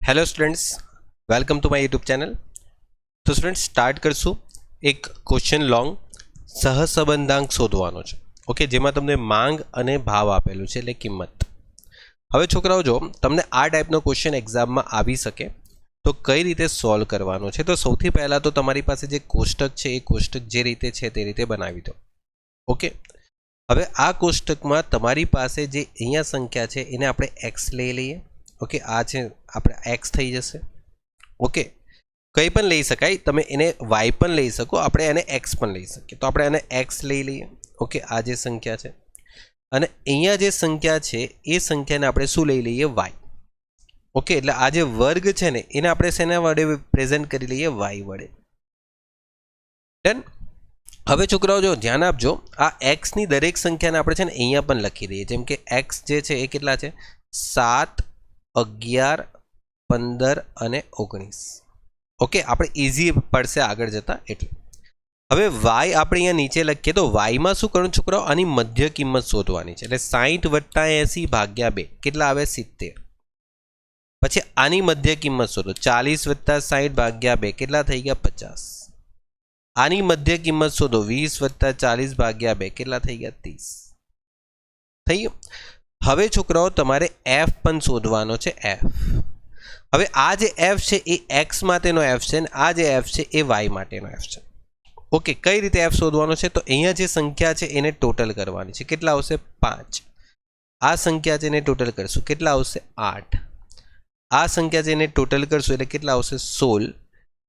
Hello students, welcome to my YouTube channel. तो students start करशू एक क्वेश्चन लॉन्ग सहसंबंधांक शोधवानो छे। ओके, जेमां तमने मांग अने भाव आपेलुं छे, एटले किंमत। हवे छोकराओ, जो तमने आ टाइपनो क्वेश्चन एक्जाममां आवी शके तो कई रीते सॉल्व करवानो छे। तो सौथी पहेला तो तमारी पासे जे कोष्टक छे ए कोष्टक जे रीते छे ते रीते बनावी दो। ओके, हवे आ कोष्टकमां तमारी पासे जे अहींया संख्या छे एने आपणे एक्स लई लईए। ओके, आ छे आपणे एक्स थई जशे। ओके, कई पण लई शकाय, तमे एने वाय पण लई शको, आपणे एने एक्स पण लई शकीए। तो आपणे एने एक्स लई लईए। ओके, आ जे संख्या छे अने अहींया जे संख्या छे ए संख्याने आपणे शुं लई लईए? वाय। ओके, एटले आ जे वर्ग छे ने एने आपणे शेना वडे प्रेजेंट करी लईए? वाय वडे। डन। हवे छोकराओ जो ध्यान आपजो, आ एक्स नी दरेक संख्याने आपणे छे ने अहींया पण लखी दઈએ। जेम के एक्स जे छे ए केटला छे? 7, 11, 15 અને 19। ओके, આપણે ઇઝી પડશે આગળ જતા એટલે। હવે y આપણે અહીંયા નીચે લખીએ તો y માં શું કરવાનું છોકરાઓ? આની મધ્ય કિંમત શોધવાની છે। એટલે 60 + 80 / 2 કેટલા આવે? 70। પછી આની મધ્ય કિંમત શોધો। 40 + 60 / 2 કેટલા થઈ ગયા? 50। આની મધ્ય કિંમત શોધો। 20 + 40 / 2 કેટલા થઈ ગયા? 30। થઈ ગયું। હવે છોકરાઓ તમારે f પણ શોધવાનો છે। f હવે આ જે f છે એ x માટેનો f છે અને આ જે f છે એ y માટેનો f છે। ઓકે, કઈ રીતે f શોધવાનો છે? તો અહીંયા જે સંખ્યા છે એને ટોટલ કરવાની છે। કેટલા આવશે? 5। આ સંખ્યા છે એને ટોટલ કરશું, કેટલા આવશે? 8। આ સંખ્યા છે એને ટોટલ કરશું એટલે કેટલા આવશે? 16।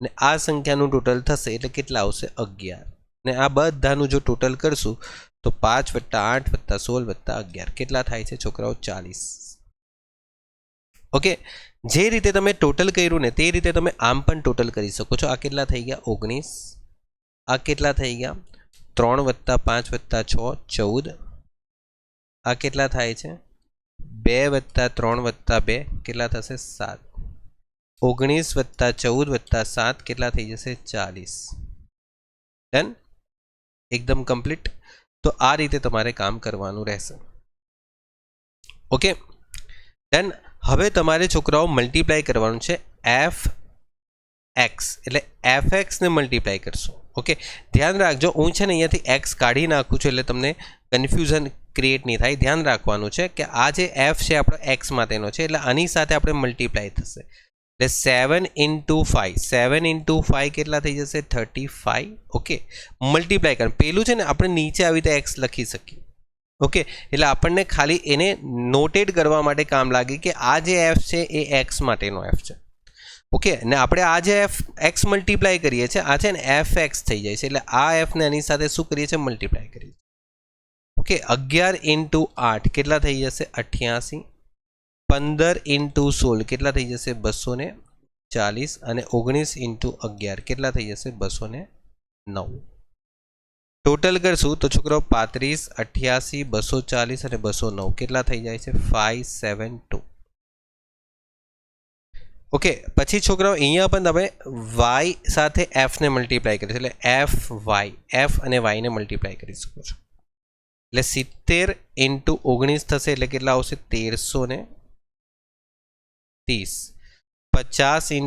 ને આ સંખ્યાનું ટોટલ થશે એટલે કેટલા આવશે? 11। ને આ બધાનું જો ટોટલ કરશું તો 5 + 8 + 16 + 11 કેટલા થાય છે છોકરાઓ? 40। ઓકે, જે રીતે તમે ટોટલ કર્યું ને તે રીતે તમે આમ પણ ટોટલ કરી શકો છો। આ કેટલા થઈ ગયા? 19। આ કેટલા થઈ ગયા? 3 + 5 + 6 14। આ કેટલા થાય છે? 2 + 3 + 2 કેટલા થશે? 7। 19 + 14 + 7 કેટલા થઈ જશે? 40। ડન, એકદમ કમ્પ્લીટ। તો આ રીતે તમારે કામ કરવાનું રહેશે। Okay, done. હવે તમારે છોકરાઓ મલ્ટીપ્લાય કરવાનું છે એફ એક્સ, એટલે એફ એક્સને મલ્ટીપ્લાય કરશો। ઓકે, ધ્યાન રાખજો, હું છે ને અહીંયાથી એક્સ કાઢી નાખું છું એટલે તમને કન્ફ્યુઝન ક્રિએટ નહીં થાય। ધ્યાન રાખવાનું છે કે આ જે એફ છે આપણો એક્સ માટેનો છે એટલે આની સાથે આપણે મલ્ટીપ્લાય થશે। એટલે 7 × 5 7 × 5 કેટલા થઈ જશે? 35। ઓકે, મલ્ટીપ્લાય કર, પેલું છે ને આપણે નીચે આવી રીતે એક્સ લખી શકીએ। ઓકે, એટલે આપણને ખાલી એને નોટેડ કરવા માટે કામ લાગે કે આ જે એફ છે એ એક્સ માટેનો એફ છે। ઓકે, ને આપણે આ જે એફ એક્સ મલ્ટીપ્લાય કરીએ છીએ, આ છે ને એફ એક્સ થઈ જાય છે એટલે આ એફને આની સાથે શું કરીએ છીએ? મલ્ટીપ્લાય કરીએ છીએ। ઓકે, 11 × 8 કેટલા થઈ જશે? 88। 15 × 16 કેટલા થઈ જશે? 240। અને 19 × 11 કેટલા થઈ જશે? 209। ટોટલ કરશું તો છોકરાઓ 35, 88, 240 અને 209 કેટલા થઈ જાય છે? 572। ઓકે, પછી છોકરાઓ અહીંયા પણ તમે વાય સાથે એફને મલ્ટીપ્લાય કરીશું એટલે એફ વાય, એફ અને વાયને મલ્ટીપ્લાય કરી શકો છો। એટલે 70 × 19 થશે એટલે કેટલા આવશે? 1330। 50 ×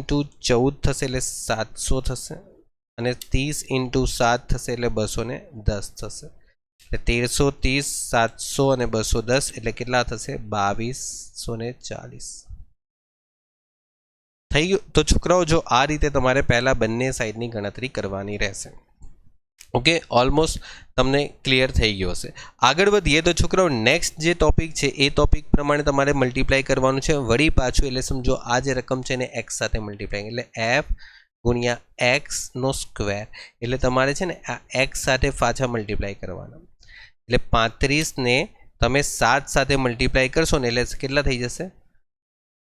14 થશે એટલે 700 થશે અને 30 × 7 થશે એટલે 210 થશે। એટલે 1330, 700 અને 210 એટલે કેટલા થશે? 2240 થઈ ગયું। તો છોકરાઓ જો આ રીતે તમારે પહેલા બંને સાઈડની ગણતરી કરવાની રહેશે। ઓકે, ઓલમોસ્ટ તમને ક્લિયર થઈ ગયો હશે। આગળ વધીએ તો છોકરાઓ નેક્સ્ટ જે ટોપિક છે એ ટોપિક પ્રમાણે તમારે મલ્ટીપ્લાય કરવાનું છે વળી પાછું। એટલે સમજો આ જે રકમ છે એને એક્સ સાથે મલ્ટીપ્લાય, એટલે એફ × એક્સનો સ્ક્વેર, એટલે તમારે છે ને આ એક્સ સાથે પાછા મલ્ટીપ્લાય કરવાના। એટલે 35 ને તમે 7 સાથે મલ્ટીપ્લાય કરશો ને એટલે કેટલા થઈ જશે?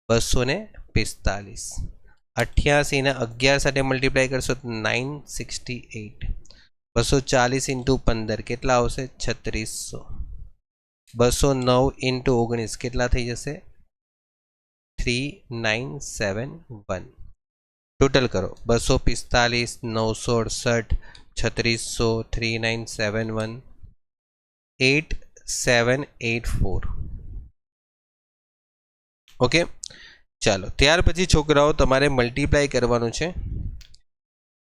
245। 88 ને 11 સાથે મલ્ટીપ્લાય કરશો તો 968। 240 × 15 કેટલા આવશે? 3600। 209 × 19 કેટલા થઈ જશે? 3971। ટોટલ કરો 245, 968, 3600, 3971, 8784। ઓકે, ચાલો ત્યાર પછી છોકરાઓ તમારે મલ્ટીપ્લાય કરવાનું છે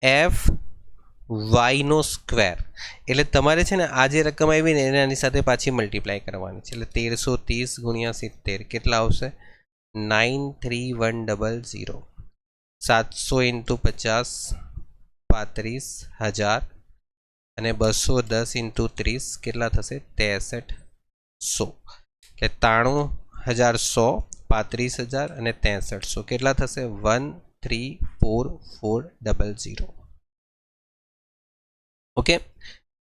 એફ વાયનો સ્ક્વેર. એટલે તમારે છે ને આ જે રકમ આવી ને એને આની સાથે પાછી મલ્ટીપ્લાય કરવાની છે. એટલે 1330 ગુણ્યા 70 કેટલા આવશે? 93100. 700 ઇન્ટુ 50 35,000 અને 210 ઇન્ટુ 30 કેટલા થશે? 6300. એટલે 93,100 35,000 અને 6300 કેટલા થશે? 134400. ઓકે.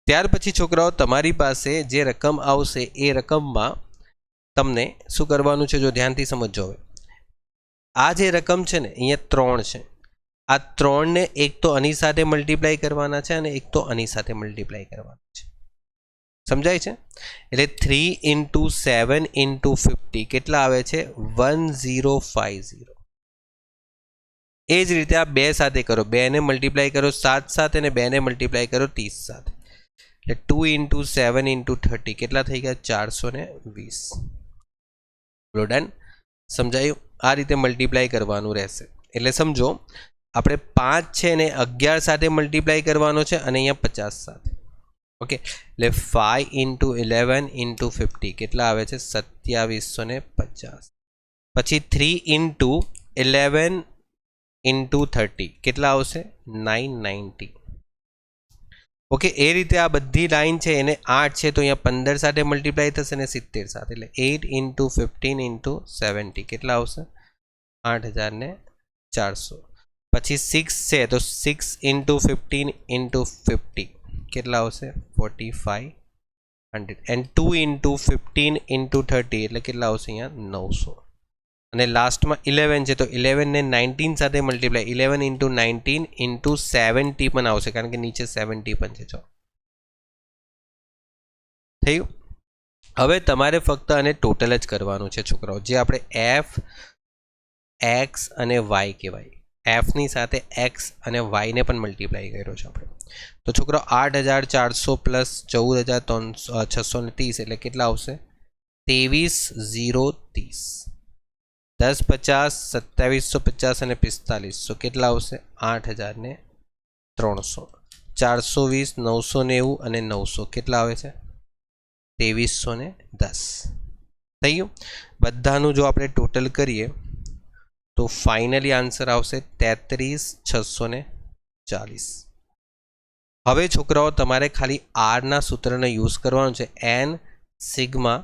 ત્યાર પછી છોકરાઓ તમારી પાસે જે રકમ આવશે એ રકમમાં તમને શું કરવાનું છે જો ધ્યાનથી સમજો. હવે આ જે રકમ છે ને અહીંયા 3 છે. આ 3 ને એક તો આની સાથે મલ્ટીપ્લાય કરવાના છે અને એક તો આની સાથે મલ્ટીપ્લાય કરવાના છે. સમજાય છે? એટલે 3 ઇન્ટુ 7 ઇન્ટુ 50 કેટલા આવે છે? 1050. એ જ રીતે આ 2 સાથે કરો. 2 ને મલ્ટીપ્લાય કરો 7 સાથે અને 2 ને મલ્ટીપ્લાય કરો 30 સાથે. એટલે 2 ઇન્ટુ 7 ઇન્ટુ 30 કેટલા થઈ ગયા? 420. બોલો ડન. સમજાયું? આ રીતે મલ્ટીપ્લાય કરવાનું રહેશે. એટલે સમજો આપણે 5 છે ને 11 સાથે મલ્ટીપ્લાય કરવાનો છે અને અહીંયા 50 સાથે. ઓકે. એટલે 5 ઇન્ટુ 11 ઇન્ટુ 50 કેટલા આવે છે? 2750. પછી 3 ઇન્ટુ 11 ઇન્ટુ 30 કેટલા આવશે? 990. ઓકે. એ રીતે આ બધી લાઈન છે એને 8 છે તો અહીંયા 15 સાથે મલ્ટીપ્લાય થશે ને 70 સાથે. એટલે 8 ઇન્ટુ 15 ઇન્ટુ 70 કેટલા આવશે? 8400. પછી 6 છે તો 6 ઇન્ટુ 15 ઇન્ટુ 50 કેટલા આવશે? 4500. એન્ડ 2 ઇન્ટુ 15 ઇન્ટુ 30 એટલે કેટલા આવશે? અહીંયા 900. અને લાસ્ટમાં 11 છે તો 11 ને 19 સાથે મલ્ટીપ્લાય 11 ઇન્ટુ 19 ઇન્ટુ 70 પણ આવશે કારણ કે નીચે 70 પણ છે. જો થયું? હવે તમારે ફક્ત આને ટોટલ જ કરવાનું છે છોકરાઓ. જે આપણે એફ એક્સ અને વાય કહેવાય. એફની સાથે એક્સ અને વાયને પણ મલ્ટીપ્લાય કર્યો છે આપણે. તો છોકરાઓ 8400 પ્લસ 14630 એટલે કેટલા આવશે? 23030. 10 50 2750 અને 4500 કેટલા આવશે? 8300. 420 990 અને 900 કેટલા આવે છે? 2310. થઈ ગયું? બધાનું જો આપણે ટોટલ કરીએ તો ફાઇનલી આન્સર આવશે 33640. હવે છોકરાઓ તમારે ખાલી આરના સૂત્રનો યુઝ કરવાનો છે. n sigma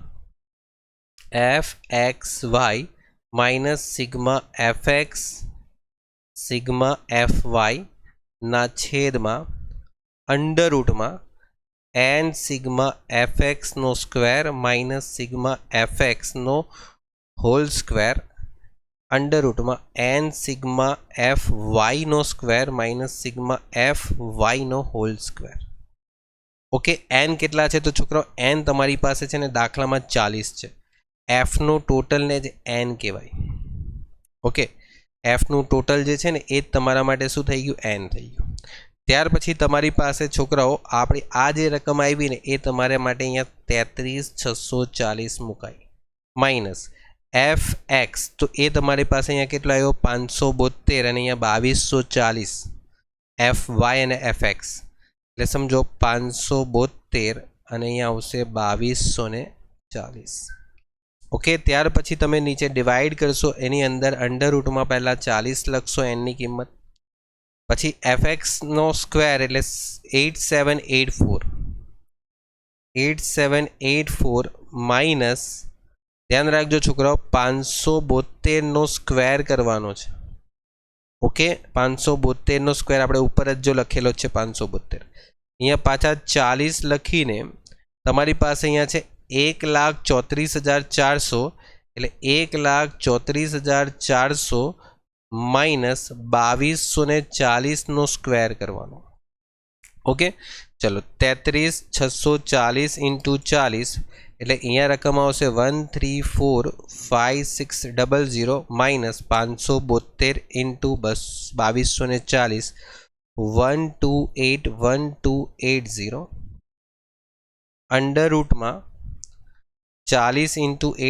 f x y minus sigma f x sigma f y ના છેદમાં અંડર રૂટમાં n સિગ્મા એફ એક્સનો સ્ક્વેર માઇનસ સિગ્મા એફ એક્સનો હોલ સ્ક્વેર અંડર રૂટમાં n સિગ્મા એફ વાયનો સ્ક્વેર માઇનસ સિગ્મા એફ વાયનો હોલ સ્ક્વેર. ઓકે. n કેટલા છે તો છોકરો n તમારી પાસે છે ને દાખલામાં 40 છે. એફનું ટોટલને જ n કહેવાય. ઓકે. એફનું ટોટલ જે છે ને એ જ તમારા માટે શું થઈ ગયું? n થઈ ગયું. ત્યાર પછી તમારી પાસે છોકરાઓ આપણી આ જે રકમ આવી ને એ તમારા માટે અહીંયા 33640 મુકાય માઇનસ એફ એક્સ તો એ તમારી પાસે અહીંયા કેટલો આવ્યો? 572 અને અહીંયા 2240 એફ વાય અને એફ એક્સ. એટલે સમજો 572 અને અહીંયા આવશે 2240. ઓકે. ત્યાર પછી તમે નીચે ડિવાઈડ કરશો એની અંદર અંડર રૂટમાં પહેલાં 40 લખશો એનની કિંમત. પછી એફ એક્સનો સ્ક્વેર એટલે 8784 માઇનસ ધ્યાન રાખજો છોકરાઓ 572નો સ્ક્વેર કરવાનો છે. ઓકે. 572નો સ્ક્વેર આપણે ઉપર જ જો લખેલો છે 572. અહીંયા પાછા 40 લખીને તમારી પાસે અહીંયા છે 1,34,400 એટલે 1,34,400 માઇનસ 2240નો સ્ક્વેર કરવાનો. ઓકે. ચલો 33640 ઇન્ટુ 40 એટલે અહીંયા રકમ આવશે 1345600 માઇનસ 572 ઇન્ટુ 2240 1281,280 અંડર રૂટમાં 40 ×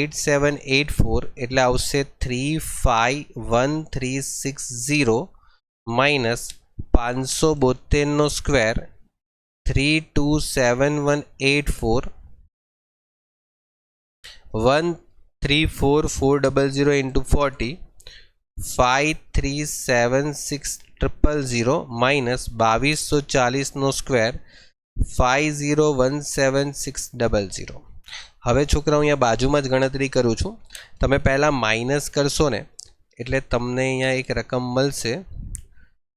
8784 એટલે આવશે 351,360 માઇનસ 572 સ્ક્વેર 327184 134,400 × 40 537,600 માઇનસ 2240 સ્ક્વેર 50,17600. હવે છોકરાઓ અહીંયા બાજુમાં જ ગણતરી કરું છું. તમે પહેલાં માઇનસ કરશો ને એટલે તમને અહીંયા એક રકમ મળશે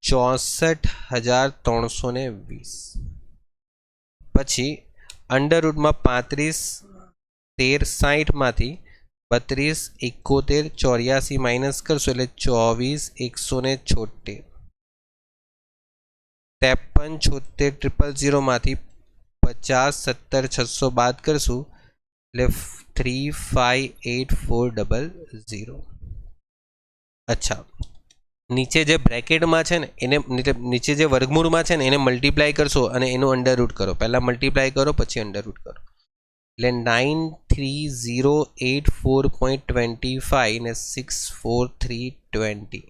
64,320. પછી અંડરરૂટમાં 35 13 60માંથી 32 71 84 માઇનસ કરશો એટલે 24,176. 53 76 000 માંથી 50 17 600 બાદ કરશું એટલે 358400. અચ્છા, નીચે જે બ્રેકેટમાં છે ને એને નીચે જે વર્ગમૂળમાં છે ને એને મલ્ટીપ્લાય કરશો અને એનું અંડરરૂટ કરો. પહેલાં મલ્ટીપ્લાય કરો પછી અંડરરૂટ કરો એટલે 93,084.25 ને 64320.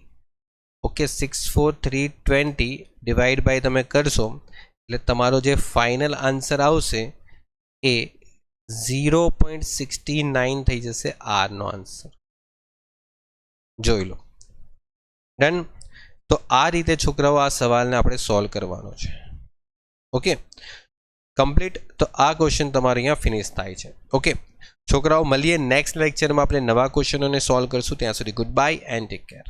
ઓકે, 64320 ડિવાઈડ બાય તમે કરશો એટલે તમારો જે ફાઇનલ આન્સર આવશે એ 0.69 થઈ જશે. આરનો આન્સર જોઈ લો. ડન. તો આ રીતે છોકરાઓ આ સવાલને આપણે સોલ્વ કરવાનો છે. Okay, complete. તો આ ક્વેશ્ચન તમારે અહીંયા ફિનિશ થાય છે. ઓકે છોકરાઓ, મળીએ નેક્સ્ટ લેક્ચરમાં આપણે નવા ક્વેશ્ચનોને સોલ્વ કરશું. ત્યાં સુધી good bye and take care.